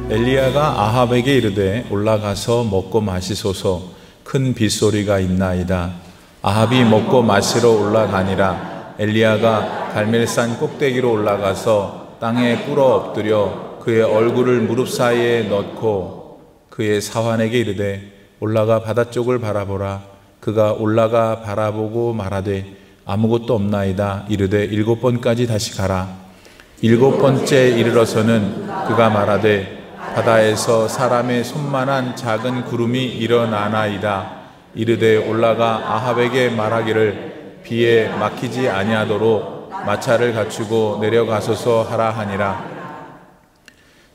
엘리야가 아합에게 이르되 올라가서 먹고 마시소서. 큰 빗소리가 있나이다. 아합이 먹고 마시러 올라가니라. 엘리야가 갈멜산 꼭대기로 올라가서 땅에 꿇어 엎드려 그의 얼굴을 무릎 사이에 넣고 그의 사환에게 이르되 올라가 바다 쪽을 바라보라. 그가 올라가 바라보고 말하되 아무것도 없나이다. 이르되 7번까지 다시 가라. 7번째 이르러서는 그가 말하되 바다에서 사람의 손만한 작은 구름이 일어나나이다. 이르되 올라가 아합에게 말하기를 비에 막히지 아니하도록 마차를 갖추고 내려가소서 하라 하니라.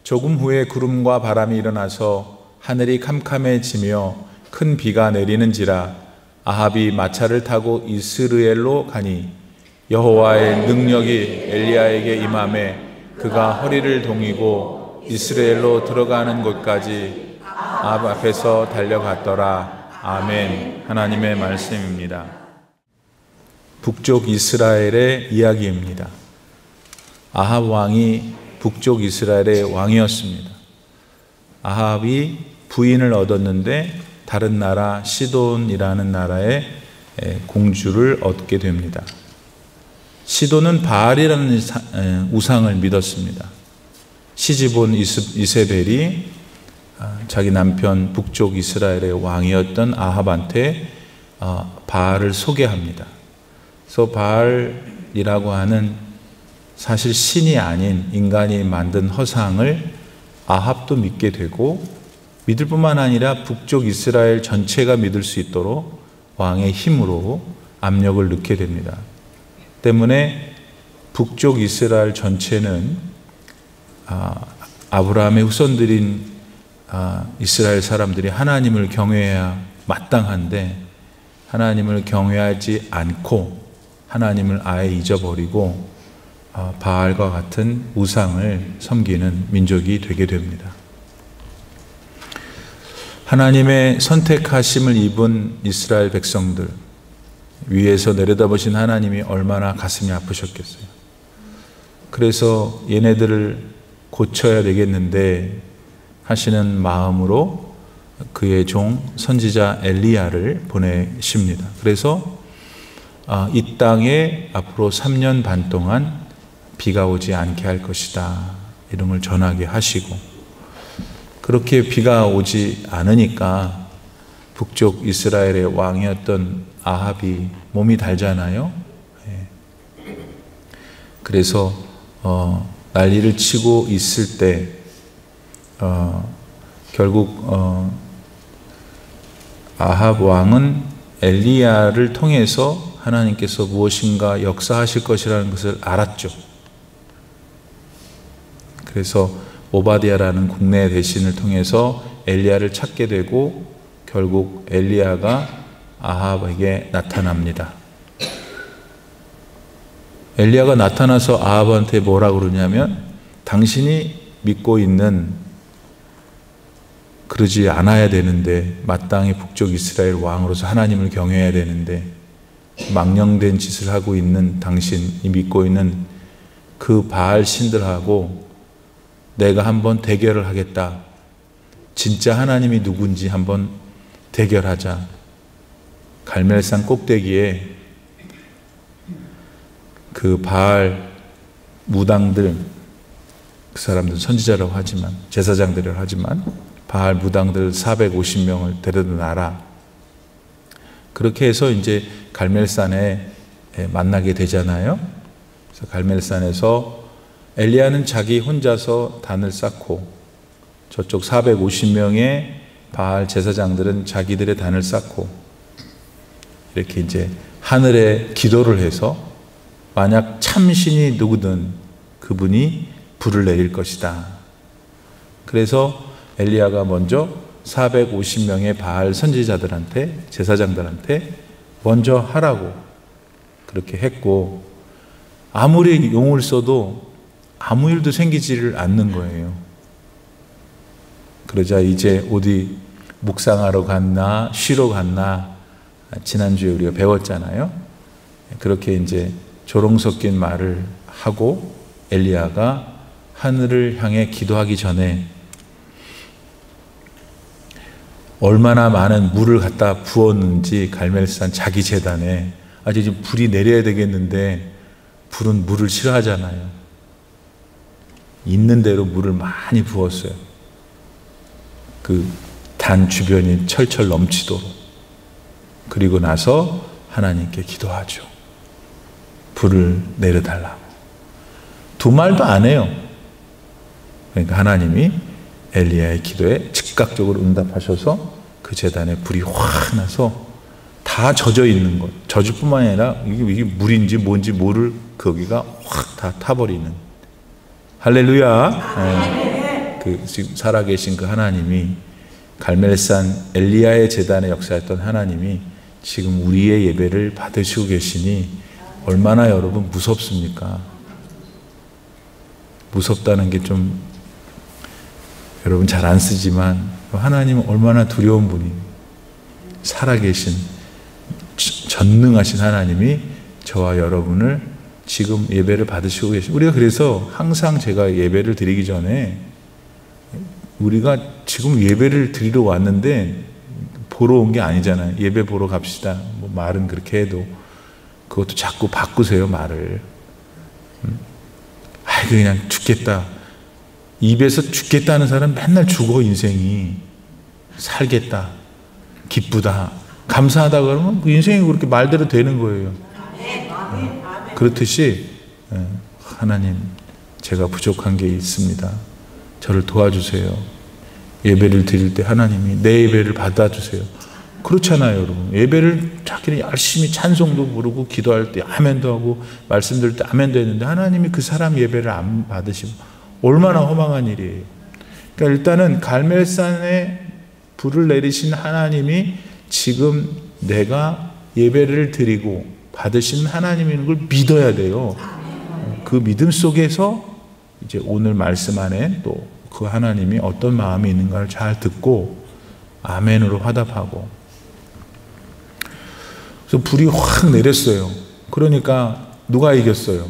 조금 후에 구름과 바람이 일어나서 하늘이 캄캄해지며 큰 비가 내리는지라. 아합이 마차를 타고 이스르엘로 가니 여호와의 능력이 엘리야에게 임하매 그가 허리를 동이고 이스라엘로 들어가는 곳까지 아합 앞에서 달려갔더라. 아멘. 하나님의 말씀입니다. 북쪽 이스라엘의 이야기입니다. 아합 왕이 북쪽 이스라엘의 왕이었습니다. 아합이 부인을 얻었는데 다른 나라 시돈이라는 나라의 공주를 얻게 됩니다. 시돈은 바알이라는 우상을 믿었습니다. 시집온 이세벨이 자기 남편 북쪽 이스라엘의 왕이었던 아합한테 바알을 소개합니다. 그래서 바알이라고 하는 사실 신이 아닌 인간이 만든 허상을 아합도 믿게 되고 믿을 뿐만 아니라 북쪽 이스라엘 전체가 믿을 수 있도록 왕의 힘으로 압력을 넣게 됩니다. 때문에 북쪽 이스라엘 전체는 아브라함의 후손들인 이스라엘 사람들이 하나님을 경외해야 마땅한데 하나님을 경외하지 않고 하나님을 아예 잊어버리고 바알과 같은 우상을 섬기는 민족이 되게 됩니다. 하나님의 선택하심을 입은 이스라엘 백성들 위에서 내려다보신 하나님이 얼마나 가슴이 아프셨겠어요. 그래서 얘네들을 고쳐야 되겠는데 하시는 마음으로 그의 종 선지자 엘리야를 보내십니다. 그래서 이 땅에 앞으로 3년 반 동안 비가 오지 않게 할 것이다 이런 걸 전하게 하시고, 그렇게 비가 오지 않으니까 북쪽 이스라엘의 왕이었던 아합이 몸이 달잖아요. 그래서 난리를 치고 있을 때 결국 아합 왕은 엘리야를 통해서 하나님께서 무엇인가 역사하실 것이라는 것을 알았죠. 그래서 오바댜라는 국내 대신을 통해서 엘리야를 찾게 되고 결국 엘리야가 아합에게 나타납니다. 엘리야가 나타나서 아합한테 뭐라 그러냐면 당신이 믿고 있는 그러지 않아야 되는데 마땅히 북쪽 이스라엘 왕으로서 하나님을 경외해야 되는데 망령된 짓을 하고 있는 당신이 믿고 있는 그 바알 신들하고 내가 한번 대결을 하겠다. 진짜 하나님이 누군지 한번 대결하자. 갈멜산 꼭대기에 그 바알 무당들, 그 사람들 선지자라고 하지만 제사장들이라고 하지만 바알 무당들 450명을 데려다 놔라. 그렇게 해서 이제 갈멜산에 만나게 되잖아요. 그래서 갈멜산에서 엘리야는 자기 혼자서 단을 쌓고 저쪽 450명의 바알 제사장들은 자기들의 단을 쌓고 이렇게 이제 하늘에 기도를 해서 만약 참신이 누구든 그분이 불을 내릴 것이다. 그래서 엘리야가 먼저 450명의 바알 선지자들한테 제사장들한테 먼저 하라고 그렇게 했고 아무리 용을 써도 아무 일도 생기지를 않는 거예요. 그러자 이제 어디 묵상하러 갔나 쉬러 갔나 지난주에 우리가 배웠잖아요. 그렇게 이제 조롱 섞인 말을 하고 엘리야가 하늘을 향해 기도하기 전에 얼마나 많은 물을 갖다 부었는지 갈멜산 자기 제단에 이제 불이 내려야 되겠는데 불은 물을 싫어하잖아요. 있는 대로 물을 많이 부었어요. 그 단 주변이 철철 넘치도록. 그리고 나서 하나님께 기도하죠. 불을 내려달라고. 두 말도 안 해요. 그러니까 하나님이 엘리야의 기도에 즉각적으로 응답하셔서 그 제단에 불이 확 나서 다 젖어 있는 것. 젖을 뿐만 아니라 이게 물인지 뭔지 모를 거기가 확 다 타버리는. 할렐루야. 네. 그 지금 살아계신 그 하나님이 갈멜산 엘리야의 제단에 역사했던 하나님이 지금 우리의 예배를 받으시고 계시니 얼마나 여러분 무섭습니까? 무섭다는 게 좀 여러분 잘 안 쓰지만 하나님은 얼마나 두려운 분이 살아계신 전능하신 하나님이 저와 여러분을 지금 예배를 받으시고 계십니다. 우리가 그래서 항상 제가 예배를 드리기 전에 우리가 지금 예배를 드리러 왔는데 보러 온 게 아니잖아요. 예배 보러 갑시다. 뭐 말은 그렇게 해도 그것도 자꾸 바꾸세요, 말을. 그냥 죽겠다. 입에서 죽겠다는 사람 맨날 죽어, 인생이. 살겠다. 기쁘다. 감사하다 그러면 그 인생이 그렇게 말대로 되는 거예요. 그렇듯이 하나님, 제가 부족한 게 있습니다. 저를 도와주세요. 예배를 드릴 때 하나님이 내 예배를 받아주세요. 그렇잖아요, 여러분. 예배를 자기는 열심히 찬송도 부르고 기도할 때 아멘도 하고 말씀 드릴 때 아멘도 했는데 하나님이 그 사람 예배를 안 받으시면 얼마나 허망한 일이에요. 그러니까 일단은 갈멜산에 불을 내리신 하나님이 지금 내가 예배를 드리고 받으신 하나님인 걸 믿어야 돼요. 그 믿음 속에서 이제 오늘 말씀 안에 또 그 하나님이 어떤 마음이 있는가를 잘 듣고 아멘으로 화답하고. 그래서 불이 확 내렸어요. 그러니까 누가 이겼어요?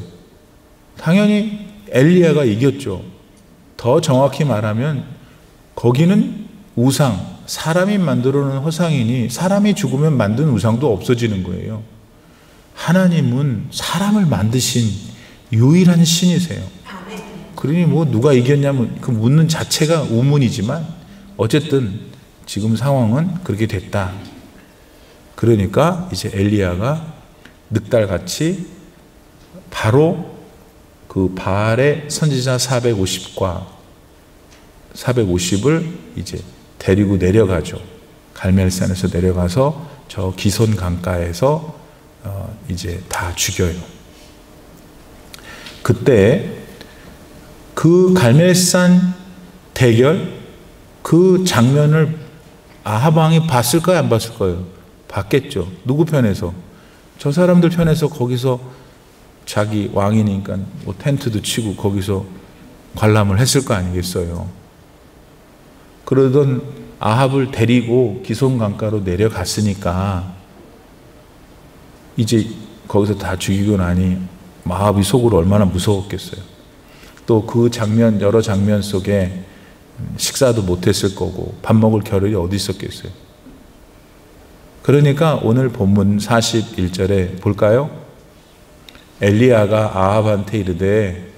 당연히 엘리야가 이겼죠. 더 정확히 말하면 거기는 우상, 사람이 만들어 놓은 허상이니 사람이 죽으면 만든 우상도 없어지는 거예요. 하나님은 사람을 만드신 유일한 신이세요. 그러니 뭐 누가 이겼냐면 그 묻는 자체가 우문이지만 어쨌든 지금 상황은 그렇게 됐다. 그러니까 이제 엘리야가 늑달같이 바로 그 바알의 선지자 450을 이제 데리고 내려가죠. 갈멜산에서 내려가서 저 기손 강가에서 이제 다 죽여요. 그때 그 갈멜산 대결 그 장면을 아합 왕이 봤을까요? 안 봤을까요? 봤겠죠. 누구 편에서? 저 사람들 편에서 거기서 자기 왕이니까 뭐 텐트도 치고 거기서 관람을 했을 거 아니겠어요. 그러던 아합을 데리고 기손 강가로 내려갔으니까 이제 거기서 다 죽이고 나니 아합이 속으로 얼마나 무서웠겠어요. 또 그 장면, 여러 장면 속에 식사도 못했을 거고 밥 먹을 겨를이 어디 있었겠어요. 그러니까 오늘 본문 41절에 볼까요? 엘리야가 아합한테 이르되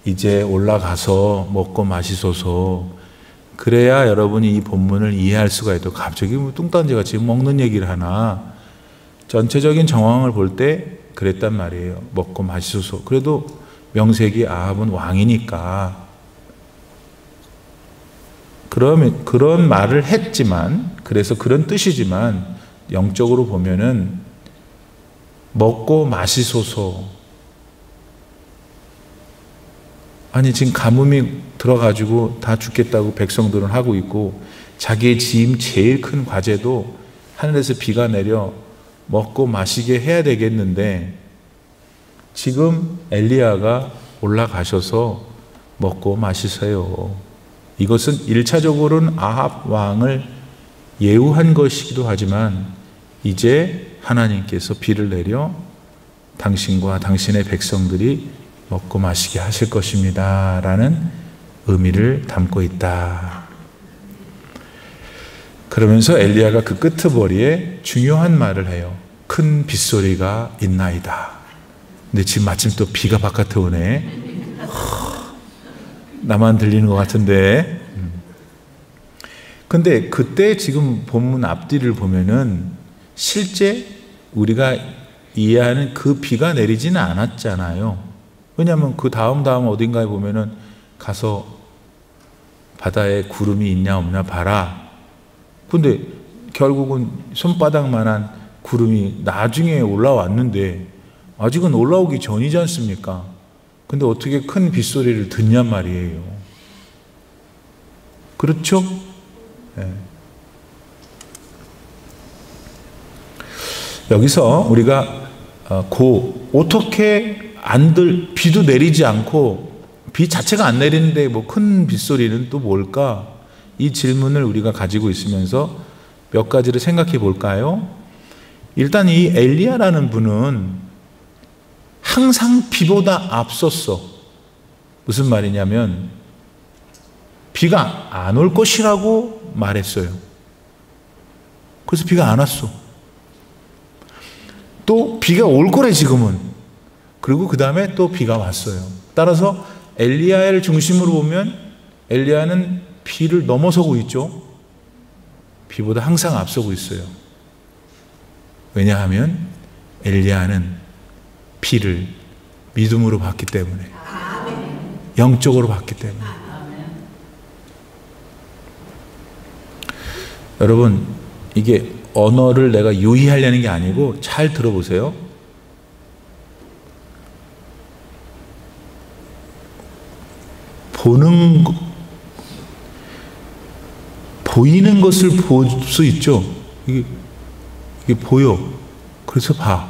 이제 올라가서 먹고 마시소서. 그래야 여러분이 이 본문을 이해할 수가 있도록. 갑자기 뭐 뚱딴지가 지금 먹는 얘기를 하나. 전체적인 정황을 볼 때 그랬단 말이에요. 먹고 마시소서. 그래도 명색이 아합은 왕이니까 그러면 그런 말을 했지만, 그래서 그런 뜻이지만 영적으로 보면은 먹고 마시소서. 아니 지금 가뭄이 들어가지고 다 죽겠다고 백성들은 하고 있고 자기의 지금 제일 큰 과제도 하늘에서 비가 내려 먹고 마시게 해야 되겠는데 지금 엘리야가 올라가셔서 먹고 마시세요. 이것은 1차적으로는 아합 왕을 예우한 것이기도 하지만 이제 하나님께서 비를 내려 당신과 당신의 백성들이 먹고 마시게 하실 것입니다 라는 의미를 담고 있다. 그러면서 엘리야가 그 끄트머리에 중요한 말을 해요. 큰 빗소리가 있나이다. 근데 지금 마침 또 비가 바깥에 오네. 나만 들리는 것 같은데. 근데 그때 지금 본문 앞뒤를 보면은 실제 우리가 이해하는 그 비가 내리지는 않았잖아요. 왜냐하면 그 다음 어딘가에 보면은 가서 바다에 구름이 있냐 없냐 봐라. 근데 결국은 손바닥만한 구름이 나중에 올라왔는데 아직은 올라오기 전이지 않습니까? 근데 어떻게 큰 빗소리를 듣냔 말이에요. 그렇죠? 네. 여기서 우리가 어떻게 비도 내리지 않고 비 자체가 안 내리는데 뭐 큰 빗소리는 또 뭘까? 이 질문을 우리가 가지고 있으면서 몇 가지를 생각해 볼까요? 일단 이 엘리야라는 분은 항상 비보다 앞섰어. 무슨 말이냐면 비가 안 올 것이라고 말했어요. 그래서 비가 안 왔어. 또 비가 올 거래 지금은. 그리고 그 다음에 또 비가 왔어요. 따라서 엘리야를 중심으로 보면 엘리야는 비를 넘어서고 있죠. 비보다 항상 앞서고 있어요. 왜냐하면 엘리야는 비를 믿음으로 봤기 때문에, 영적으로 봤기 때문에. 여러분, 이게 언어를 내가 유의하려는 게 아니고 잘 들어보세요. 보이는 것을 볼 수 있죠. 이게 보여. 그래서 봐.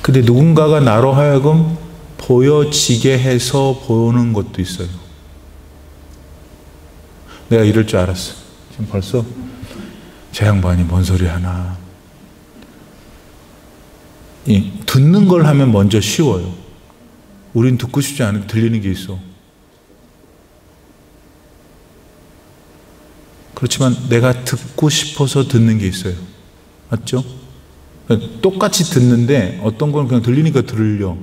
근데 누군가가 나로 하여금 보여지게 해서 보는 것도 있어요. 내가 이럴 줄 알았어. 지금 벌써 제 양반이 뭔 소리 하나. 듣는 걸 하면 먼저 쉬워요. 우린 듣고 싶지 않은데 들리는 게 있어. 그렇지만 내가 듣고 싶어서 듣는 게 있어요. 맞죠? 똑같이 듣는데 어떤 건 그냥 들리니까 들려.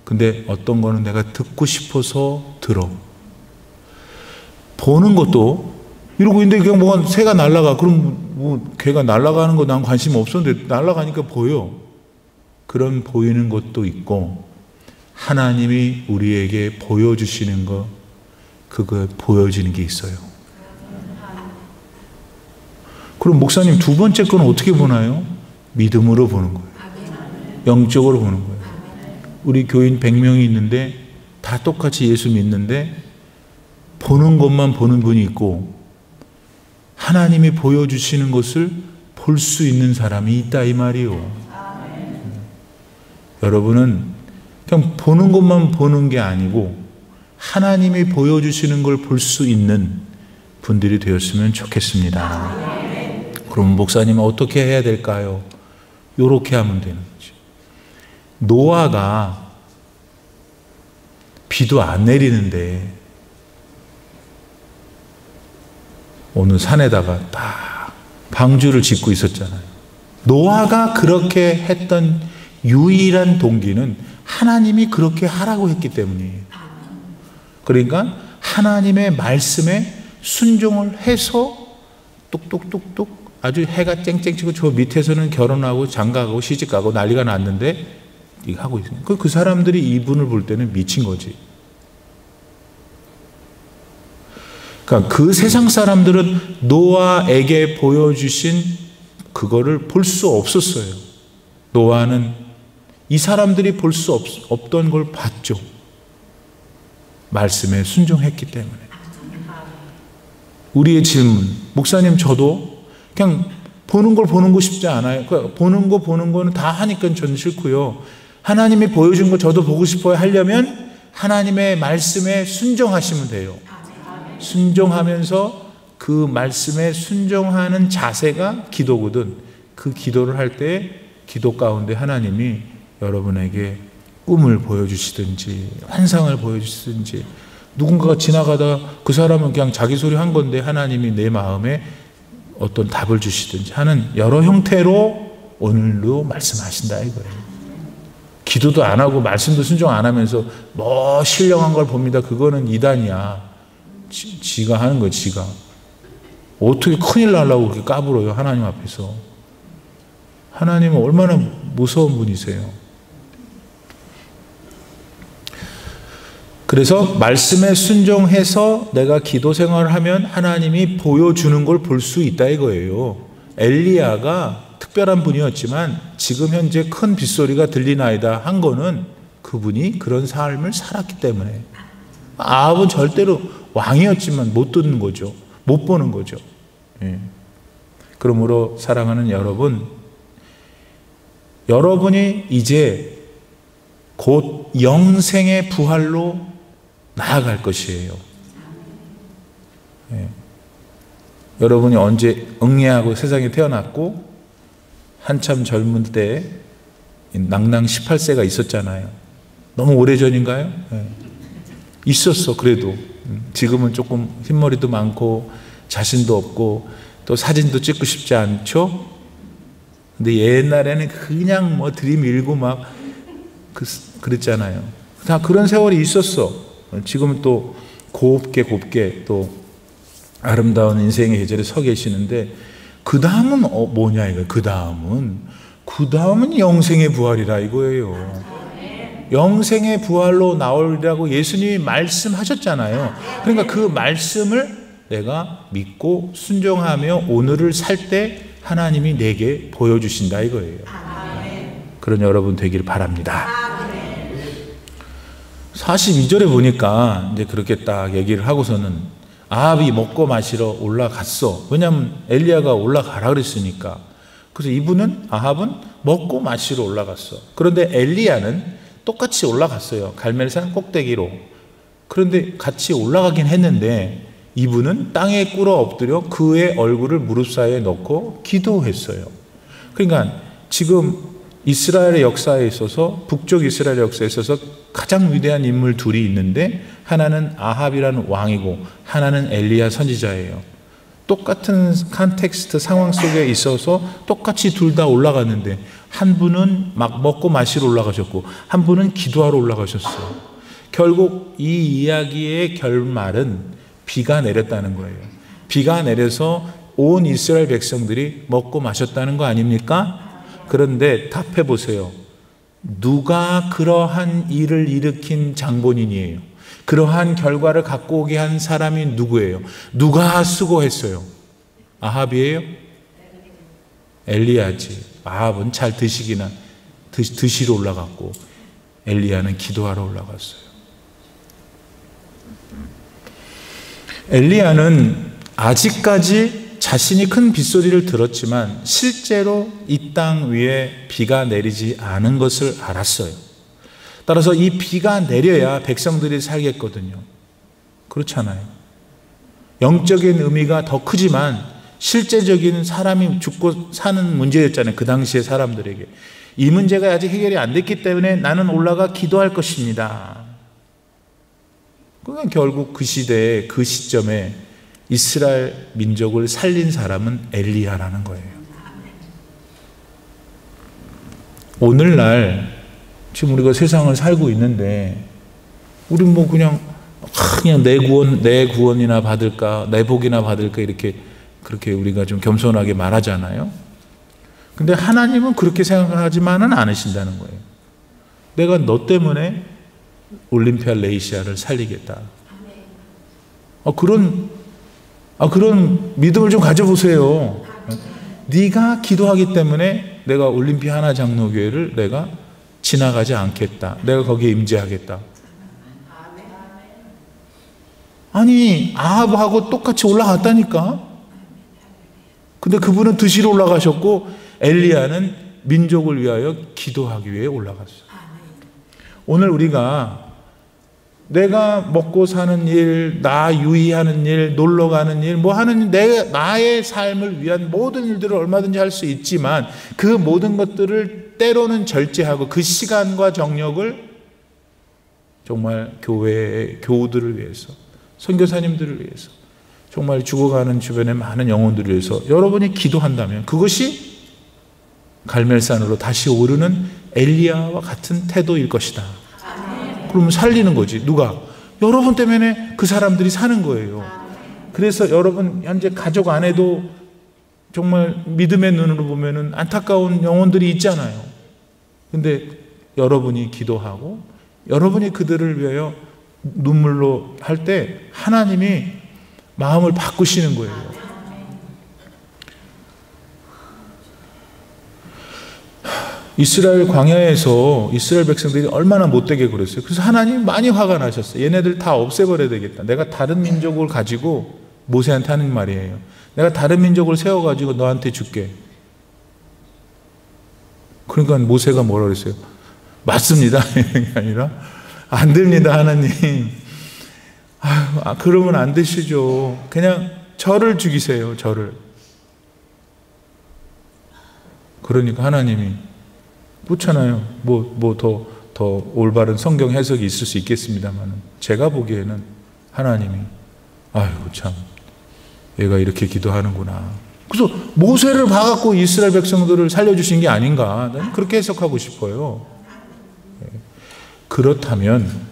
근데 어떤 거는 내가 듣고 싶어서 들어. 보는 것도 이러고 있는데 그냥 뭐가 새가 날아가. 그럼 뭐 걔가 날아가는 거 난 관심 없었는데 날아가니까 보여. 그런 보이는 것도 있고 하나님이 우리에게 보여주시는 거, 그거 보여지는 게 있어요. 그럼 목사님 두 번째 건 어떻게 보나요? 믿음으로 보는 거예요. 영적으로 보는 거예요. 우리 교인 100명이 있는데 다 똑같이 예수 믿는데 보는 것만 보는 분이 있고 하나님이 보여주시는 것을 볼 수 있는 사람이 있다 이 말이에요. 여러분은 그냥 보는 것만 보는 게 아니고 하나님이 보여주시는 걸 볼 수 있는 분들이 되었으면 좋겠습니다. 그럼 목사님은 어떻게 해야 될까요? 요렇게 하면 되는 거죠. 노아가 비도 안 내리는데 어느 산에다가 딱 방주를 짓고 있었잖아요. 노아가 그렇게 했던 유일한 동기는 하나님이 그렇게 하라고 했기 때문이에요. 그러니까 하나님의 말씀에 순종을 해서 뚝뚝뚝뚝 아주 해가 쨍쨍치고 저 밑에서는 결혼하고 장가가고 시집가고 난리가 났는데 이거 하고 있어요. 그 사람들이 이분을 볼 때는 미친 거지. 그러니까 그 세상 사람들은 노아에게 보여주신 그거를 볼 수 없었어요. 노아는 이 사람들이 볼 수 없던 걸 봤죠. 말씀에 순종했기 때문에. 우리의 질문, 목사님 저도 그냥 보는 걸 보는 거 쉽지 않아요. 그러니까 보는 거는 다 하니까 저는 싫고요. 하나님이 보여준 거 저도 보고 싶어요 하려면 하나님의 말씀에 순종하시면 돼요. 순종하면서 그 말씀에 순종하는 자세가 기도거든. 그 기도를 할 때 기도 가운데 하나님이 여러분에게 꿈을 보여주시든지 환상을 보여주시든지 누군가가 지나가다 그 사람은 그냥 자기 소리 한 건데 하나님이 내 마음에 어떤 답을 주시든지 하는 여러 형태로 오늘도 말씀하신다 이거예요. 기도도 안 하고 말씀도 순종 안 하면서 뭐 신령한 걸 봅니다. 그거는 이단이야. 지가 하는 거야, 지가. 어떻게 큰일 나려고 그렇게 까불어요, 하나님 앞에서. 하나님은 얼마나 무서운 분이세요. 그래서 말씀에 순종해서 내가 기도 생활을 하면 하나님이 보여주는 걸 볼 수 있다 이거예요. 엘리야가 특별한 분이었지만 지금 현재 큰 빗소리가 들리나이다 한 거는 그분이 그런 삶을 살았기 때문에. 아합은 절대로 왕이었지만 못 듣는 거죠. 못 보는 거죠. 예. 그러므로 사랑하는 여러분, 여러분이 이제 곧 영생의 부활로 나아갈 것이에요. 예. 여러분이 언제 응애하고 세상에 태어났고 한참 젊은 때 낭낭 18세가 있었잖아요. 너무 오래전인가요? 예. 있었어. 그래도 지금은 조금 흰머리도 많고 자신도 없고 또 사진도 찍고 싶지 않죠? 근데 옛날에는 그냥 뭐 들이밀고 막 그랬잖아요. 다 그런 세월이 있었어. 지금은 또 곱게 또 아름다운 인생의 계절에 서 계시는데 그 다음은 뭐냐 이거. 그 다음은 영생의 부활이라 이거예요. 영생의 부활로 나오리라고 예수님이 말씀하셨잖아요. 그러니까 그 말씀을 내가 믿고 순종하며 오늘을 살 때 하나님이 내게 보여주신다 이거예요. 그런 여러분 되길 바랍니다. 42절에 보니까 이제 그렇게 딱 얘기를 하고서는 아합이 먹고 마시러 올라갔어. 왜냐하면 엘리야가 올라가라 그랬으니까. 그래서 아합은 먹고 마시러 올라갔어. 그런데 엘리야는 똑같이 올라갔어요. 갈멜산 꼭대기로. 그런데 같이 올라가긴 했는데 이분은 땅에 꿇어 엎드려 그의 얼굴을 무릎 사이에 넣고 기도했어요. 그러니까 지금 이스라엘의 역사에 있어서, 북쪽 이스라엘 역사에 있어서 가장 위대한 인물 둘이 있는데 하나는 아합이라는 왕이고 하나는 엘리야 선지자예요. 똑같은 컨텍스트 상황 속에 있어서 똑같이 둘 다 올라갔는데 한 분은 막 먹고 마시러 올라가셨고 한 분은 기도하러 올라가셨어요. 결국 이 이야기의 결말은 비가 내렸다는 거예요. 비가 내려서 온 이스라엘 백성들이 먹고 마셨다는 거 아닙니까? 그런데 답해 보세요. 누가 그러한 일을 일으킨 장본인이에요? 그러한 결과를 갖고 오게 한 사람이 누구예요? 누가 수고했어요? 아합이에요? 엘리야지. 아합은 잘 드시러 올라갔고 엘리야는 기도하러 올라갔어요. 엘리야는 아직까지 자신이 큰 빗소리를 들었지만 실제로 이 땅 위에 비가 내리지 않은 것을 알았어요. 따라서 이 비가 내려야 백성들이 살겠거든요. 그렇잖아요. 영적인 의미가 더 크지만 실제적인 사람이 죽고 사는 문제였잖아요. 그 당시의 사람들에게. 이 문제가 아직 해결이 안 됐기 때문에 나는 올라가 기도할 것입니다. 그러니까 결국 그 시대에 그 시점에 이스라엘 민족을 살린 사람은 엘리야라는 거예요. 오늘날 지금 우리가 세상을 살고 있는데 우리 뭐 그냥 내 구원이나 받을까, 내 복이나 받을까 그렇게 우리가 좀 겸손하게 말하잖아요. 근데 하나님은 그렇게 생각하지만은 않으신다는 거예요. 내가 너 때문에 올림피아 레이시아를 살리겠다. 그런 믿음을 좀 가져보세요. 네가 기도하기 때문에 내가 올림피아 하나 장로교회를 내가 지나가지 않겠다. 내가 거기에 임재하겠다. 아니 아합하고 똑같이 올라갔다니까. 근데 그분은 드시러 올라가셨고 엘리야는 민족을 위하여 기도하기 위해 올라갔어요. 오늘 우리가 내가 먹고 사는 일, 나 유의하는 일, 놀러 가는 일, 뭐 하는 나의 삶을 위한 모든 일들을 얼마든지 할 수 있지만 그 모든 것들을 때로는 절제하고 그 시간과 정력을 정말 교회의 교우들을 위해서, 선교사님들을 위해서, 정말 죽어가는 주변의 많은 영혼들을 위해서 여러분이 기도한다면 그것이 갈멜산으로 다시 오르는 엘리야와 같은 태도일 것이다. 그러면 살리는 거지. 누가? 여러분 때문에 그 사람들이 사는 거예요. 그래서 여러분 현재 가족 안에도 정말 믿음의 눈으로 보면은 안타까운 영혼들이 있잖아요. 근데 여러분이 기도하고 여러분이 그들을 위하여 눈물로 할 때 하나님이 마음을 바꾸시는 거예요. 이스라엘 광야에서 이스라엘 백성들이 얼마나 못되게 그랬어요. 그래서 하나님 많이 화가 나셨어요. 얘네들 다 없애버려야 되겠다. 내가 다른 민족을 가지고, 모세한테 하는 말이에요. 내가 다른 민족을 세워가지고 너한테 줄게. 그러니까 모세가 뭐라 그랬어요? 맞습니다. 이게 아니라 안 됩니다, 하나님. 그러면 안 되시죠. 그냥 저를 죽이세요, 저를. 그러니까 하나님이 그렇잖아요. 더 올바른 성경 해석이 있을 수 있겠습니다만 제가 보기에는 하나님이 아이고 참 얘가 이렇게 기도하는구나. 그래서 모세를 봐갖고 이스라엘 백성들을 살려주신 게 아닌가, 나는 그렇게 해석하고 싶어요. 그렇다면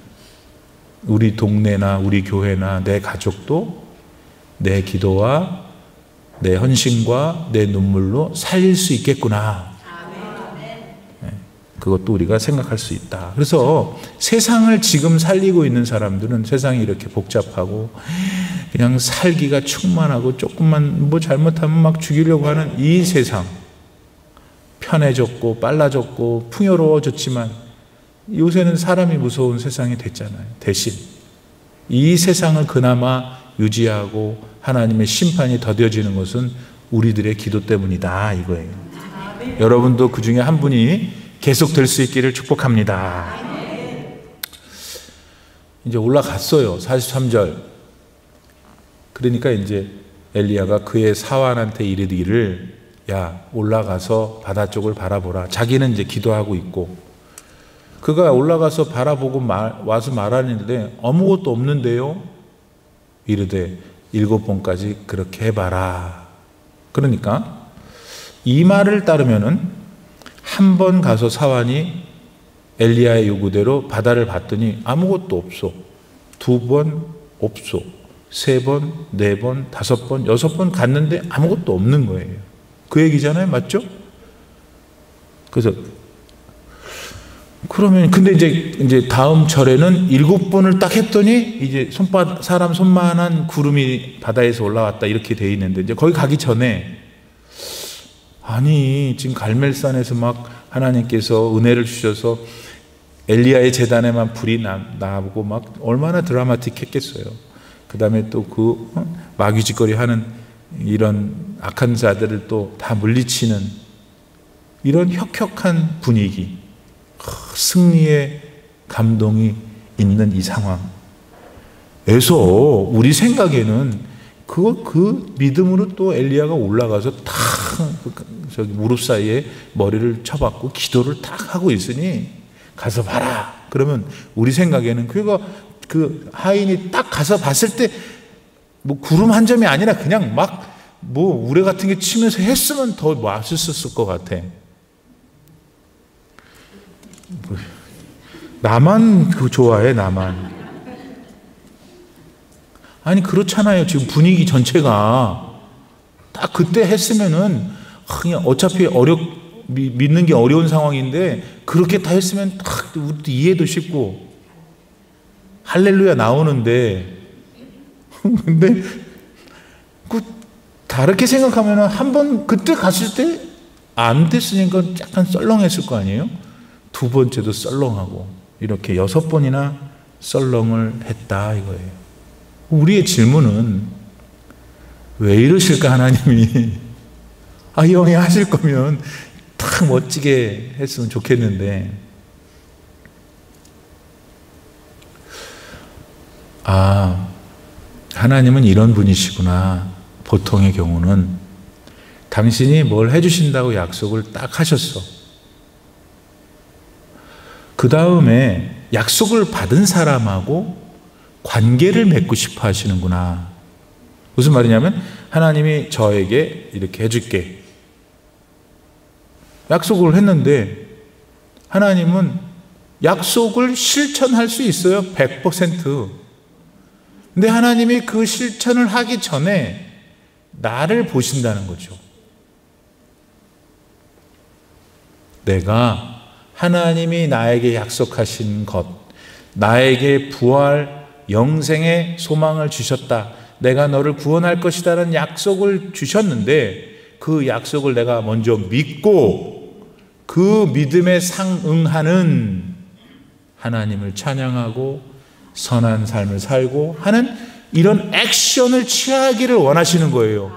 우리 동네나 우리 교회나 내 가족도 내 기도와 내 헌신과 내 눈물로 살릴 수 있겠구나. 그것도 우리가 생각할 수 있다. 그래서 세상을 지금 살리고 있는 사람들은 세상이 이렇게 복잡하고 그냥 살기가 충만하고 조금만 뭐 잘못하면 막 죽이려고 하는 이 세상, 편해졌고 빨라졌고 풍요로워졌지만 요새는 사람이 무서운 세상이 됐잖아요. 대신 이 세상을 그나마 유지하고 하나님의 심판이 더뎌지는 것은 우리들의 기도 때문이다, 이거예요. 여러분도 그 중에 한 분이 계속 될 수 있기를 축복합니다. 이제 올라갔어요. 43절. 그러니까 이제 엘리야가 그의 사환한테 이르기를, 야, 올라가서 바다 쪽을 바라보라. 자기는 이제 기도하고 있고, 그가 올라가서 바라보고 와서 말하는데 아무것도 없는데요. 이르되 7번까지 그렇게 해봐라. 그러니까 이 말을 따르면은 한 번 가서 사환이 엘리야의 요구대로 바다를 봤더니 아무것도 없어. 2번 없어. 3번, 4번, 5번, 6번 갔는데 아무것도 없는 거예요. 그 얘기잖아요. 맞죠? 그래서 그러면 근데 이제 다음 절에는 7번을 딱 했더니 이제 사람 손만한 구름이 바다에서 올라왔다 이렇게 돼 있는데, 이제 거기 가기 전에 아니 지금 갈멜산에서 막 하나님께서 은혜를 주셔서 엘리야의 제단에만 불이 나고 막 얼마나 드라마틱했겠어요. 그 다음에 또 그 마귀짓거리 하는 이런 악한 자들을 또 다 물리치는 이런 혁혁한 분위기, 승리의 감동이 있는 이 상황에서 우리 생각에는 그 믿음으로 또 엘리야가 올라가서 탁 저기 무릎 사이에 머리를 쳐박고 기도를 탁 하고 있으니 가서 봐라. 그러면 우리 생각에는 그가 그 하인이 딱 가서 봤을 때 뭐 구름 한 점이 아니라 그냥 막 뭐 우레 같은 게 치면서 했으면 더 맛있었을 것 같아. 나만 그 좋아해, 나만. 아니 그렇잖아요. 지금 분위기 전체가 딱 그때 했으면은 그냥 어차피 믿는 게 어려운 상황인데 그렇게 다 했으면 딱 우리도 이해도 쉽고 할렐루야 나오는데 근데 그 다르게 생각하면은 한번 그때 갔을 때 안 됐으니까 약간 썰렁했을 거 아니에요? 2번째도 썰렁하고 이렇게 6번이나 썰렁을 했다 이거예요. 우리의 질문은 왜 이러실까 하나님이? 형이 하실 거면 딱 멋지게 했으면 좋겠는데 하나님은 이런 분이시구나. 보통의 경우는 당신이 뭘 해주신다고 약속을 딱 하셨어. 그 다음에 약속을 받은 사람하고 관계를 맺고 싶어 하시는구나. 무슨 말이냐면 하나님이 저에게 이렇게 해줄게. 약속을 했는데 하나님은 약속을 실천할 수 있어요. 100%. 근데 하나님이 그 실천을 하기 전에 나를 보신다는 거죠. 내가 하나님이 나에게 약속하신 것, 나에게 부활, 영생의 소망을 주셨다. 내가 너를 구원할 것이라는 약속을 주셨는데 그 약속을 내가 먼저 믿고 그 믿음에 상응하는 하나님을 찬양하고 선한 삶을 살고 하는 이런 액션을 취하기를 원하시는 거예요.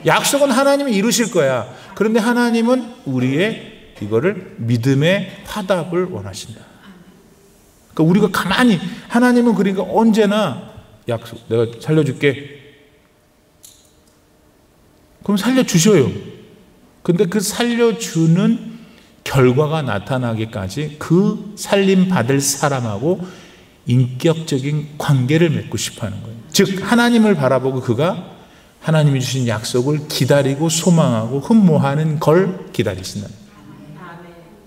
약속은 하나님이 이루실 거야. 그런데 하나님은 우리의 이거를 믿음의 화답을 원하신다. 그러니까 우리가 가만히 하나님은 그러니까 언제나 약속, 내가 살려줄게. 그럼 살려주셔요. 근데 그 살려주는 결과가 나타나기까지 그 살림받을 사람하고 인격적인 관계를 맺고 싶어 하는 거예요. 즉 하나님을 바라보고 그가 하나님이 주신 약속을 기다리고 소망하고 흠모하는 걸 기다리신다.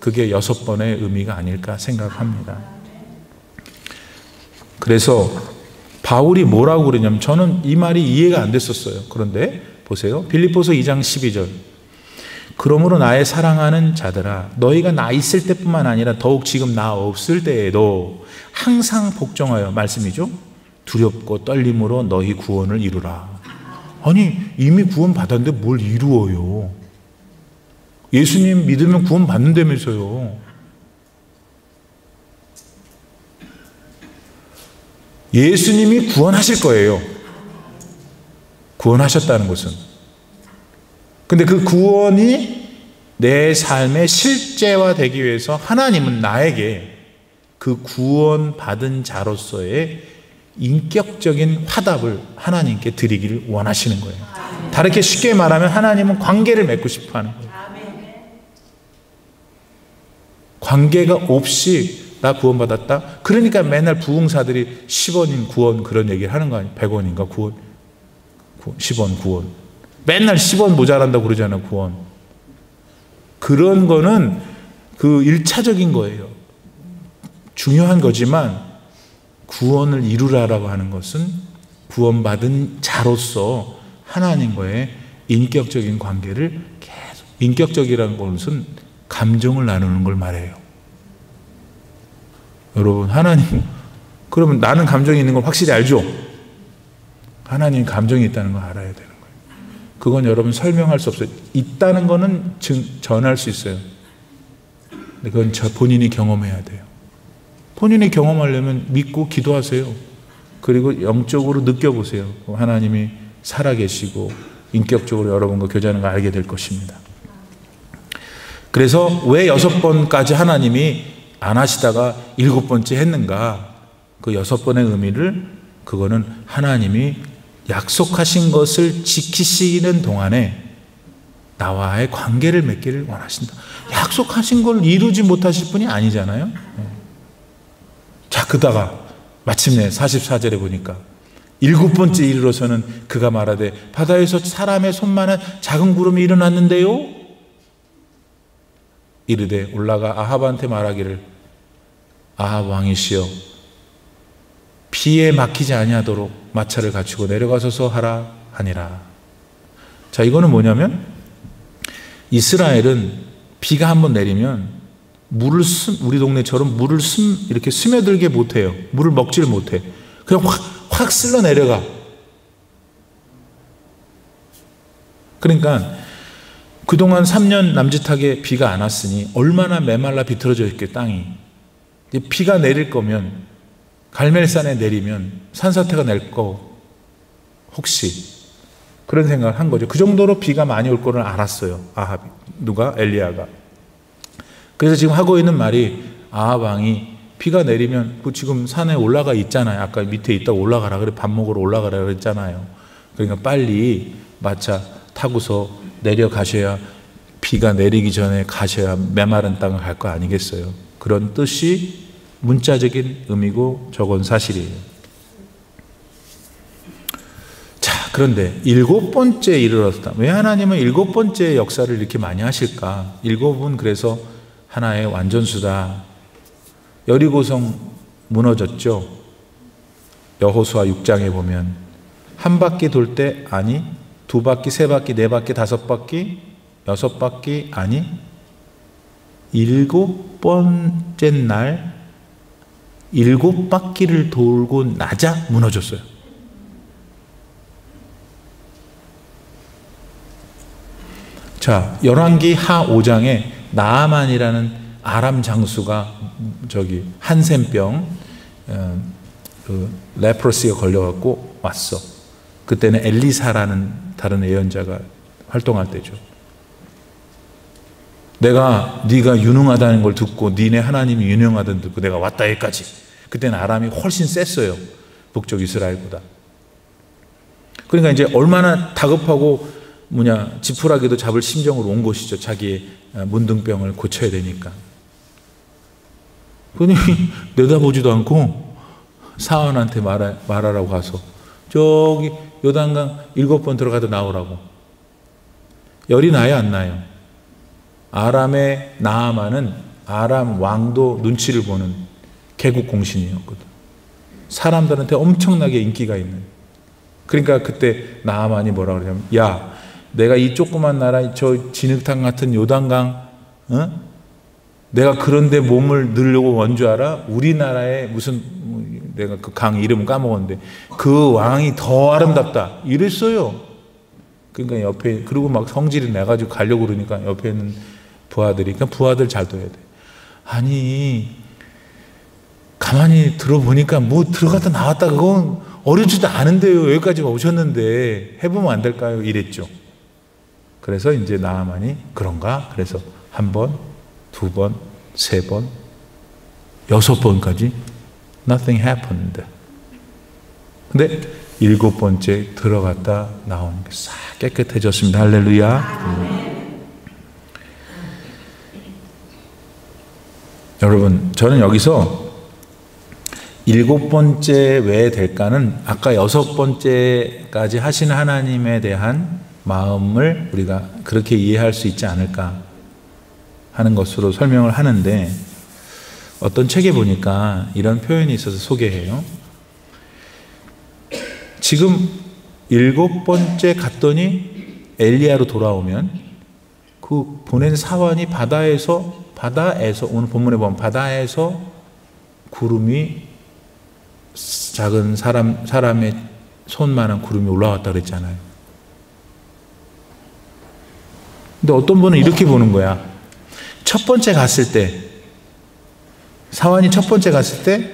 그게 6번의 의미가 아닐까 생각합니다. 그래서 바울이 뭐라고 그러냐면 저는 이 말이 이해가 안 됐었어요. 그런데 보세요. 빌립보서 2장 12절. 그러므로 나의 사랑하는 자들아 너희가 나 있을 때뿐만 아니라 더욱 지금 나 없을 때에도 항상 복종하여, 말씀이죠, 두렵고 떨림으로 너희 구원을 이루라. 아니 이미 구원 받았는데 뭘 이루어요? 예수님 믿으면 구원 받는다면서요. 예수님이 구원하실 거예요. 구원하셨다는 것은. 근데 그 구원이 내 삶의 실제화되기 위해서 하나님은 나에게 그 구원받은 자로서의 인격적인 화답을 하나님께 드리기를 원하시는 거예요. 다르게 쉽게 말하면 하나님은 관계를 맺고 싶어 하는 거예요. 관계가 없이 나 구원받았다? 그러니까 맨날 부흥사들이 10원인 구원 그런 얘기를 하는 거 아니에요? 100원인가 구원? 10원 구원. 맨날 10원 모자란다고 그러잖아요. 구원. 그런 거는 그 1차적인 거예요. 중요한 거지만 구원을 이루라라고 하는 것은 구원받은 자로서 하나님과의 인격적인 관계를 계속, 인격적이라는 것은 감정을 나누는 걸 말해요. 여러분 하나님, 그러면 나는 감정이 있는 걸 확실히 알죠? 하나님 감정이 있다는 걸 알아야 되는 거예요. 그건 여러분 설명할 수 없어요. 있다는 거는 전할 수 있어요. 근데 그건 본인이 경험해야 돼요. 본인이 경험하려면 믿고 기도하세요. 그리고 영적으로 느껴보세요. 하나님이 살아계시고 인격적으로 여러분과 교제하는 걸 알게 될 것입니다. 그래서 왜 6번까지 하나님이 안 하시다가 7번째 했는가? 그 6번의 의미를, 그거는 하나님이 약속하신 것을 지키시는 동안에 나와의 관계를 맺기를 원하신다. 약속하신 걸 이루지 못하실 분이 아니잖아요. 자, 그다가 마침내 44절에 보니까 7번째 이르러서는 그가 말하되 바다에서 사람의 손만한 작은 구름이 일어났는데요. 이르되 올라가 아합한테 말하기를 아합 왕이시여 비에 막히지 아니하도록 마차를 갖추고 내려가소서 하라 하니라. 자, 이거는 뭐냐면 이스라엘은 비가 한번 내리면 물을 우리 동네처럼 물을 이렇게 스며들게 못해요. 물을 먹지를 못해. 그냥 확 쓸러 내려가. 그러니까 그동안 3년 남짓하게 비가 안 왔으니 얼마나 메말라 비틀어져 있게 땅이. 비가 내릴 거면 갈멜산에 내리면 산사태가 낼 거 혹시 그런 생각을 한 거죠. 그 정도로 비가 많이 올 거를 알았어요. 아합이. 누가? 엘리야가. 그래서 지금 하고 있는 말이 아합 왕이 비가 내리면 그 지금 산에 올라가 있잖아요. 아까 밑에 있다가 올라가라 그래, 밥 먹으러 올라가라 그랬잖아요. 그러니까 빨리 마차 타고서 내려가셔야 비가 내리기 전에 가셔야 메마른 땅을 갈 거 아니겠어요. 그런 뜻이 문자적인 의미고 저건 사실이에요. 자, 그런데 7번째에 이르렀다. 왜 하나님은 7번째 역사를 이렇게 많이 하실까? 7은 그래서 하나의 완전수다. 여리고성 무너졌죠. 여호수아 6장에 보면 한 바퀴 돌 때 아니, 2바퀴, 3바퀴, 4바퀴, 5바퀴, 6바퀴 아니, 7번째 날 7바퀴를 돌고 나자 무너졌어요. 자, 열왕기 하 5장에 나아만이라는 아람 장수가 한센병 그 레프로시가 걸려갖고 왔어. 그때는 엘리사라는 다른 예언자가 활동할 때죠. 네가 유능하다는 걸 듣고 니네 하나님이 유능하다는 듣고 내가 왔다 여기까지. 그때는 아람이 훨씬 셌어요. 북쪽 이스라엘보다. 그러니까 이제 얼마나 다급하고 지푸라기도 잡을 심정으로 온 것이죠. 자기의 문둥병을 고쳐야 되니까. 그러니 내다보지도 않고 사원한테 말하라고 가서 저기 요단강 7번 들어가도 나오라고. 열이 나요, 안 나요? 아람의 나아만은 아람 왕도 눈치를 보는 개국 공신이었거든. 사람들한테 엄청나게 인기가 있는. 그러니까 그때 나아만이 뭐라고 그러냐면, 야, 내가 이 조그만 나라, 저 진흙탕 같은 요단강, 내가 그런데 몸을 넣으려고 원 줄 알아? 우리나라에 내가 그 강 이름은 까먹었는데 그 왕이 더 아름답다 이랬어요. 그러니까 옆에, 그리고 막 성질이 내가지고 가려고 그러니까 옆에 있는 부하들이, 그러니까 부하들 잘 둬야 돼. 아니 가만히 들어보니까 뭐 들어갔다 나왔다 그건 어렵지도 않은데요. 여기까지 오셨는데 해보면 안 될까요? 이랬죠. 그래서 이제 나아만이 그런가? 그래서 1번, 2번, 3번, 6번까지 nothing happened. 근데 7번째 들어갔다 나오는 게 싹 깨끗해졌습니다. 할렐루야. 여러분, 저는 여기서 7번째 왜 될까는 아까 6번째까지 하신 하나님에 대한 마음을 우리가 그렇게 이해할 수 있지 않을까 하는 것으로 설명을 하는데, 어떤 책에 보니까 이런 표현이 있어서 소개해요. 지금 7번째 갔더니 엘리야로 돌아오면 그 보낸 사환이 바다에서 오늘 본문에 보면 바다에서 구름이 작은 사람의 손만한 구름이 올라왔다 그랬잖아요. 근데 어떤 분은 이렇게 보는 거야. 첫 번째 갔을 때, 사환이 첫 번째 갔을 때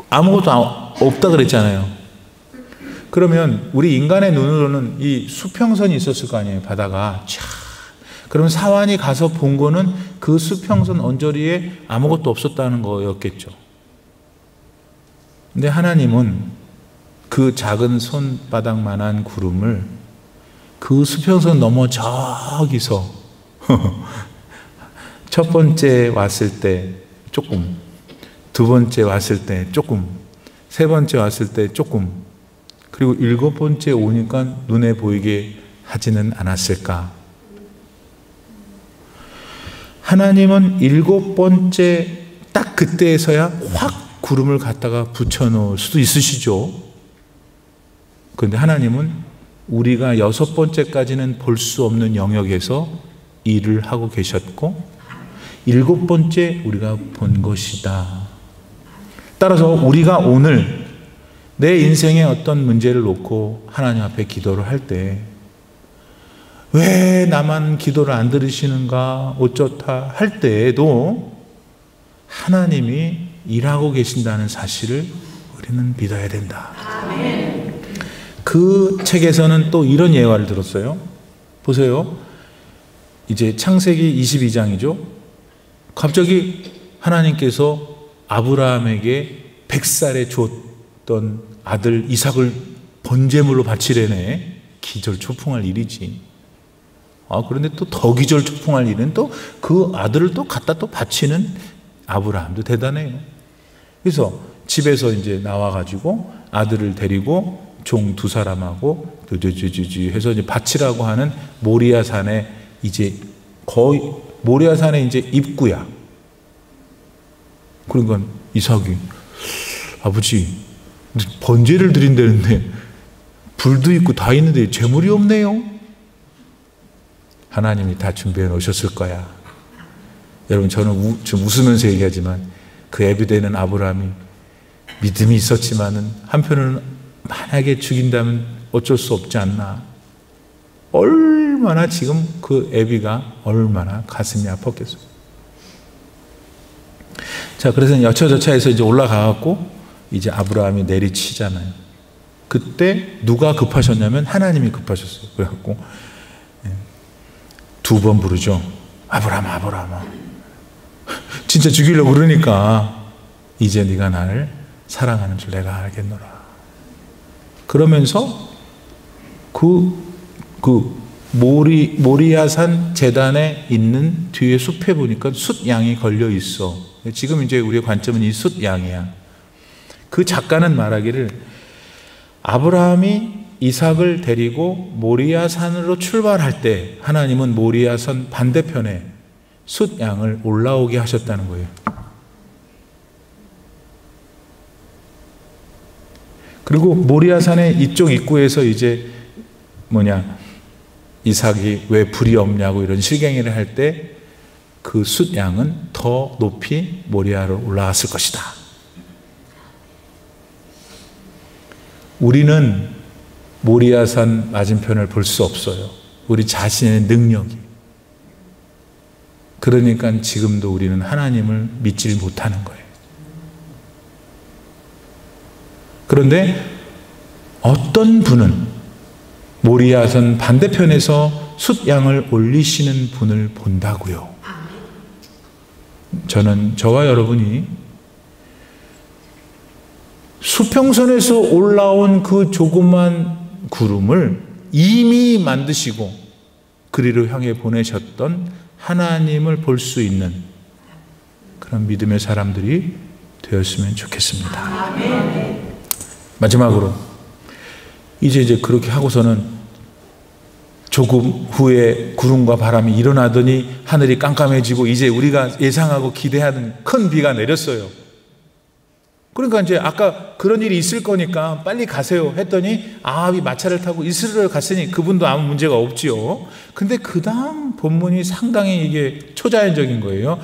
아무것도 없다 그랬잖아요. 그러면 우리 인간의 눈으로는 이 수평선이 있었을 거 아니에요. 바다가 쫙. 그럼 사환이 가서 본 거는 그 수평선 언저리에 아무것도 없었다는 거였겠죠. 근데 하나님은 그 작은 손바닥만한 구름을 그 수평선 넘어 저기서 첫 번째 왔을 때 조금, 2번째 왔을 때 조금, 3번째 왔을 때 조금, 그리고 7번째 오니까 눈에 보이게 하지는 않았을까? 하나님은 7번째 딱 그때에서야 확 구름을 갖다가 붙여놓을 수도 있으시죠. 그런데 하나님은 우리가 6번째까지는 볼 수 없는 영역에서 일을 하고 계셨고 7번째 우리가 본 것이다. 따라서 우리가 오늘 내 인생의 어떤 문제를 놓고 하나님 앞에 기도를 할 때 왜 나만 기도를 안 들으시는가 어쩌다 할 때에도 하나님이 일하고 계신다는 사실을 우리는 믿어야 된다. 그 책에서는 또 이런 예화를 들었어요. 보세요. 이제 창세기 22장이죠. 갑자기 하나님께서 아브라함에게 100살에 줬던 아들 이삭을 번제물로 바치려네. 기절초풍할 일이지. 그런데 또 더 기절초풍할 일은 또 그 아들을 또 갖다 또 바치는 아브라함도 대단해요. 그래서 집에서 이제 나와가지고 아들을 데리고 종 2사람하고 해서 이제 바치라고 하는 모리아 산에 이제 거의 모리아 산에 이제 입구야. 그러니까 이삭이 아버지 번제를 드린다는데 불도 있고 다 있는데 재물이 없네요. 하나님이 다 준비해 놓으셨을 거야. 여러분 저는 좀 웃으면서 얘기하지만 그 애비되는 아브라함이 믿음이 있었지만은 한편으로는 만약에 죽인다면 어쩔 수 없지 않나. 얼마나 지금 그 애비가 얼마나 가슴이 아팠겠어요. 자, 그래서 여차저차해서 이제 올라가갖고 이제 아브라함이 내리치잖아요. 그때 누가 급하셨냐면 하나님이 급하셨어요. 그래갖고 2번 부르죠. 아브라함아, 아브라함아. 진짜 죽이려고 그러니까 이제 네가 나를 사랑하는 줄 내가 알겠노라. 그러면서 모리아산 제단에 있는 뒤에 숲에 보니까 숫양이 걸려 있어. 지금 이제 우리의 관점은 이 숫양이야. 그 작가는 말하기를 아브라함이 이삭을 데리고 모리아산으로 출발할 때 하나님은 모리아산 반대편에 숫양을 올라오게 하셨다는 거예요. 그리고 모리아산의 이쪽 입구에서 이제 이삭이 왜 불이 없냐고 이런 실갱이를 할 때 그 숫양은 더 높이 모리아로 올라갔을 것이다. 우리는 모리아산 맞은편을 볼 수 없어요. 우리 자신의 능력이. 그러니까 지금도 우리는 하나님을 믿지 못하는 거예요. 그런데 어떤 분은 모리아산 반대편에서 숫양을 올리시는 분을 본다고요. 저는 저와 여러분이 수평선에서 올라온 그 조그만 구름을 이미 만드시고 그리로 향해 보내셨던 하나님을 볼 수 있는 그런 믿음의 사람들이 되었으면 좋겠습니다. 마지막으로 이제 그렇게 하고서는 조금 후에 구름과 바람이 일어나더니 하늘이 깜깜해지고 이제 우리가 예상하고 기대하는 큰 비가 내렸어요. 그러니까 이제 아까 그런 일이 있을 거니까 빨리 가세요 했더니 아합이 마차를 타고 이스라엘 갔으니 그분도 아무 문제가 없지요. 근데 그 다음 본문이 상당히 이게 초자연적인 거예요.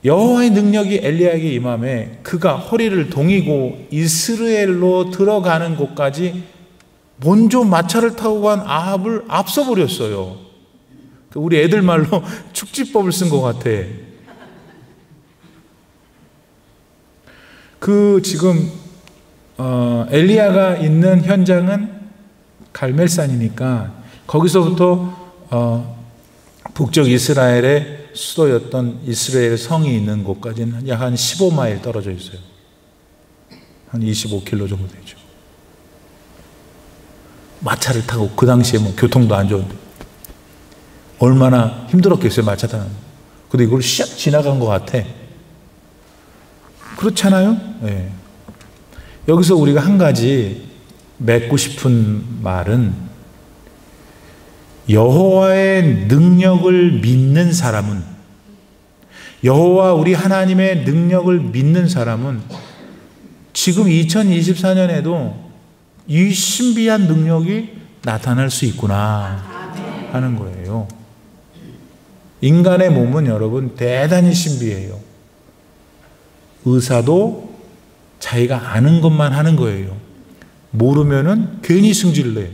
여호와의 능력이 엘리야에게 임함에 그가 허리를 동이고 이스라엘로 들어가는 곳까지 먼저 마차를 타고 간 아합을 앞서 버렸어요. 우리 애들 말로 축지법을 쓴 것 같아. 지금 엘리야가 있는 현장은 갈멜산이니까 거기서부터 북쪽 이스라엘의 수도였던 이스라엘 성이 있는 곳까지는 약 한 15마일 떨어져 있어요. 한 25km 정도 되죠. 마차를 타고 그 당시에 교통도 안 좋은데 얼마나 힘들었겠어요, 마차 타는. 근데 이걸 샥 지나간 것 같아. 그렇잖아요? 네. 여기서 우리가 한 가지 맺고 싶은 말은 여호와의 능력을 믿는 사람은, 여호와 우리 하나님의 능력을 믿는 사람은 지금 2024년에도 이 신비한 능력이 나타날 수 있구나 하는 거예요. 인간의 몸은 여러분 대단히 신비해요. 의사도 자기가 아는 것만 하는 거예요. 모르면은 괜히 승질내.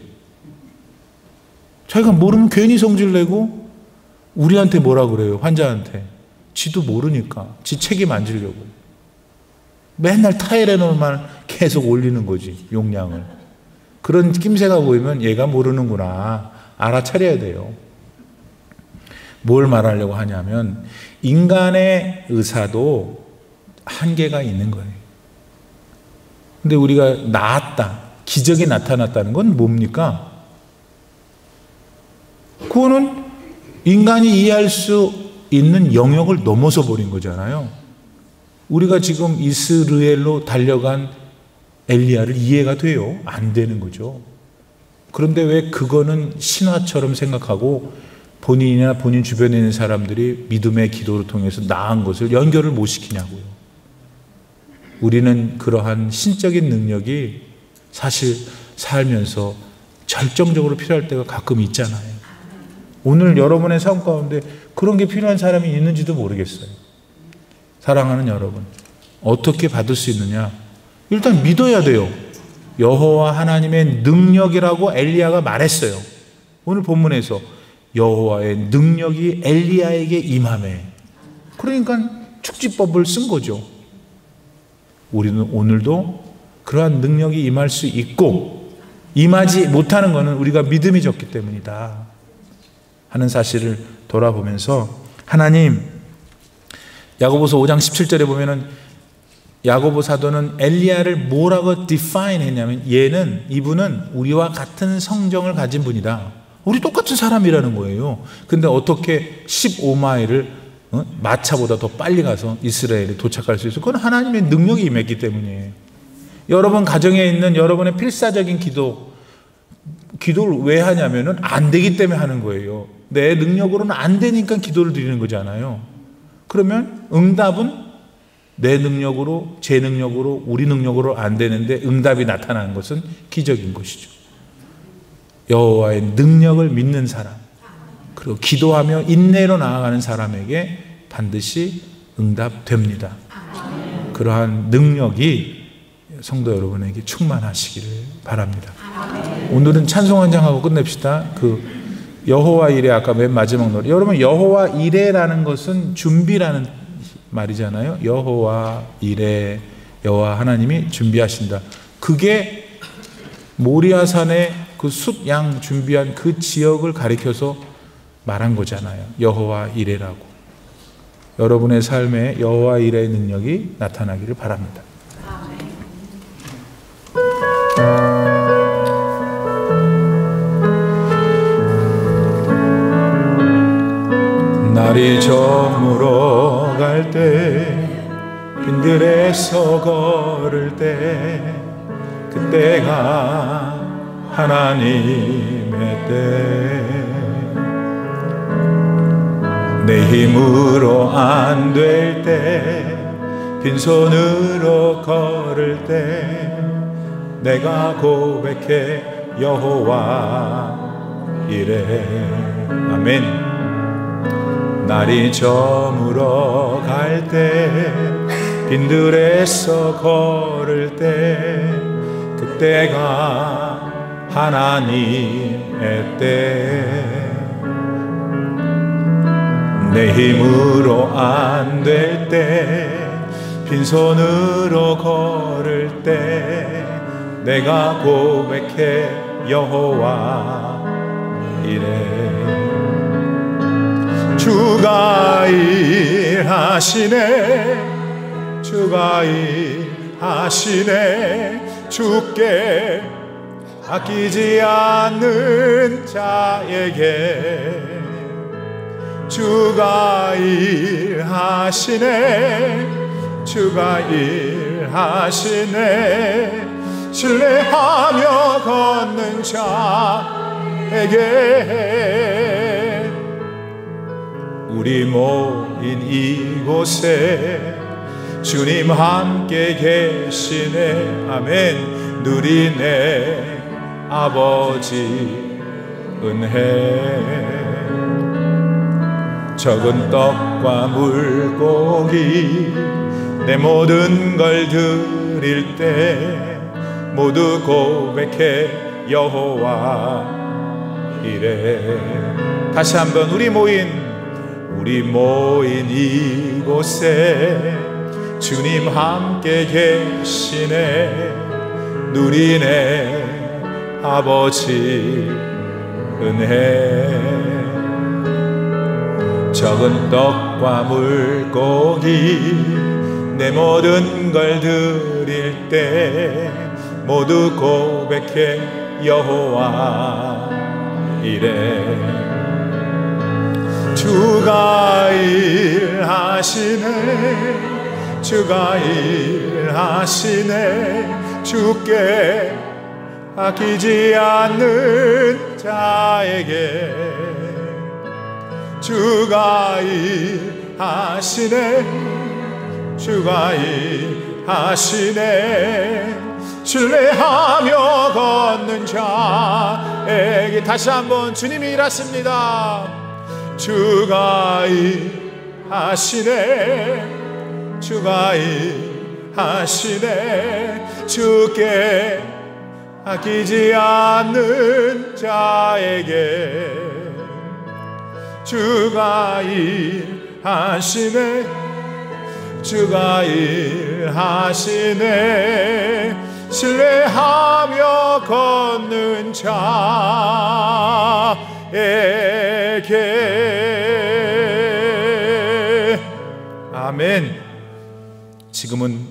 자기가 모르면 괜히 성질내고 우리한테 뭐라 그래요? 환자한테. 지도 모르니까 지 책임 안 지려고 맨날 타이레놀만 계속 올리는 거지, 용량을. 그런 낌새가 보이면 얘가 모르는구나 알아차려야 돼요. 뭘 말하려고 하냐면 인간의 의사도 한계가 있는 거예요. 근데 우리가 나았다, 기적이 나타났다는 건 뭡니까? 그거는 인간이 이해할 수 있는 영역을 넘어서 버린 거잖아요. 우리가 지금 이스라엘로 달려간 엘리야를 이해가 돼요? 안 되는 거죠. 그런데 왜 그거는 신화처럼 생각하고 본인이나 본인 주변에 있는 사람들이 믿음의 기도를 통해서 나은 것을 연결을 못 시키냐고요. 우리는 그러한 신적인 능력이 사실 살면서 절정적으로 필요할 때가 가끔 있잖아요. 오늘 여러분의 삶 가운데 그런 게 필요한 사람이 있는지도 모르겠어요. 사랑하는 여러분, 어떻게 받을 수 있느냐? 일단 믿어야 돼요. 여호와 하나님의 능력이라고 엘리야가 말했어요. 오늘 본문에서 여호와의 능력이 엘리야에게 임하매. 그러니까 축지법을 쓴 거죠. 우리는 오늘도 그러한 능력이 임할 수 있고, 임하지 못하는 것은 우리가 믿음이 적기 때문이다 하는 사실을 돌아보면서, 하나님, 야고보서 5장 17절에 보면은 야고보 사도는 엘리야를 뭐라고 define 했냐면, 이분은 우리와 같은 성정을 가진 분이다. 우리 똑같은 사람이라는 거예요. 근데 어떻게 15마일을 마차보다 더 빨리 가서 이스라엘에 도착할 수 있어요? 그건 하나님의 능력이 임했기 때문이에요. 여러분 가정에 있는 여러분의 필사적인 기도를 왜 하냐면은 안 되기 때문에 하는 거예요. 내 능력으로는 안 되니까 기도를 드리는 거잖아요. 그러면 응답은 내 능력으로, 제 능력으로, 우리 능력으로 안 되는데 응답이 나타나는 것은 기적인 것이죠. 여호와의 능력을 믿는 사람, 그리고 기도하며 인내로 나아가는 사람에게 반드시 응답됩니다. 그러한 능력이 성도 여러분에게 충만하시기를 바랍니다. 오늘은 찬송 한 장하고 끝냅시다. 여호와 이레, 아까 맨 마지막 노래. 여러분, 여호와 이레라는 것은 준비라는 말이잖아요. 여호와 이레, 여호와 하나님이 준비하신다. 그게 모리아산에 그 숫 양 준비한 그 지역을 가리켜서 말한 거잖아요. 여호와 이레라고. 여러분의 삶에 여호와 이레의 능력이 나타나기를 바랍니다. 날이 저물어 갈 때, 빈들에서 걸을 때, 그때가 하나님의 때. 내 힘으로 안 될 때, 빈손으로 걸을 때, 내가 고백해 여호와 이레. 아멘. 날이 저물어 갈 때, 빈들에서 걸을 때, 그때가 하나님의 때. 내 힘으로 안 될 때, 빈손으로 걸을 때, 내가 고백해 여호와 이레. 주가 일하시네, 주가 일하시네, 주께 아끼지 않는 자에게. 주가 일하시네, 주가 일하시네, 신뢰하며 걷는 자에게. 우리 모인 이곳에 주님 함께 계시네. 아멘. 누리네 아버지 은혜. 적은 떡과 물고기, 내 모든 걸 드릴 때, 모두 고백해 여호와 이레. 다시 한번 우리 모인 이곳에 주님 함께 계시네. 누리네 아버지 은혜. 적은 떡과 물고기, 내 모든 걸 드릴 때, 모두 고백해 여호와 이레. 주가 일하시네, 주가 일하시네. 주께 아끼지 않는 자에게 주가 일하시네. 주가 일하시네. 신뢰하며 걷는 자에게 다시 한번 주님이 일하십니다. 주가 일하시네. 주가 일하시네. 주께 아끼지 않는 자에게 주가 일하시네. 주가 일하시네. 신뢰하며 걷는 자에게. 아멘. 지금은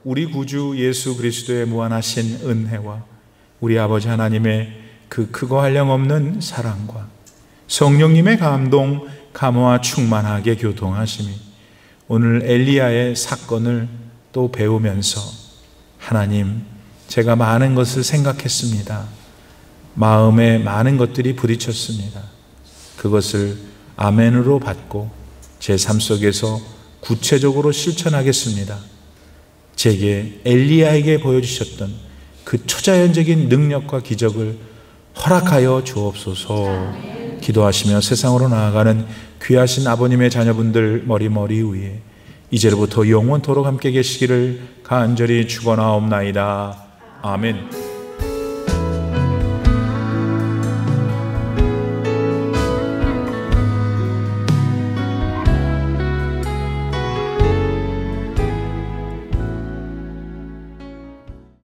우리 구주 예수 그리스도의 무한하신 은혜와 우리 아버지 하나님의 그 크고 한량없는 사랑과 성령님의 감동, 감화와 충만하게 교통하심이 오늘 엘리야의 사건을 또 배우면서 하나님, 제가 많은 것을 생각했습니다. 마음에 많은 것들이 부딪혔습니다. 그것을 아멘으로 받고 제 삶 속에서 구체적으로 실천하겠습니다. 제게 엘리야에게 보여주셨던 그 초자연적인 능력과 기적을 허락하여 주옵소서. 기도하시며 세상으로 나아가는 귀하신 아버님의 자녀분들 머리 위에 이제로부터 영원토록 함께 계시기를 간절히 축원하옵나이다. 아멘.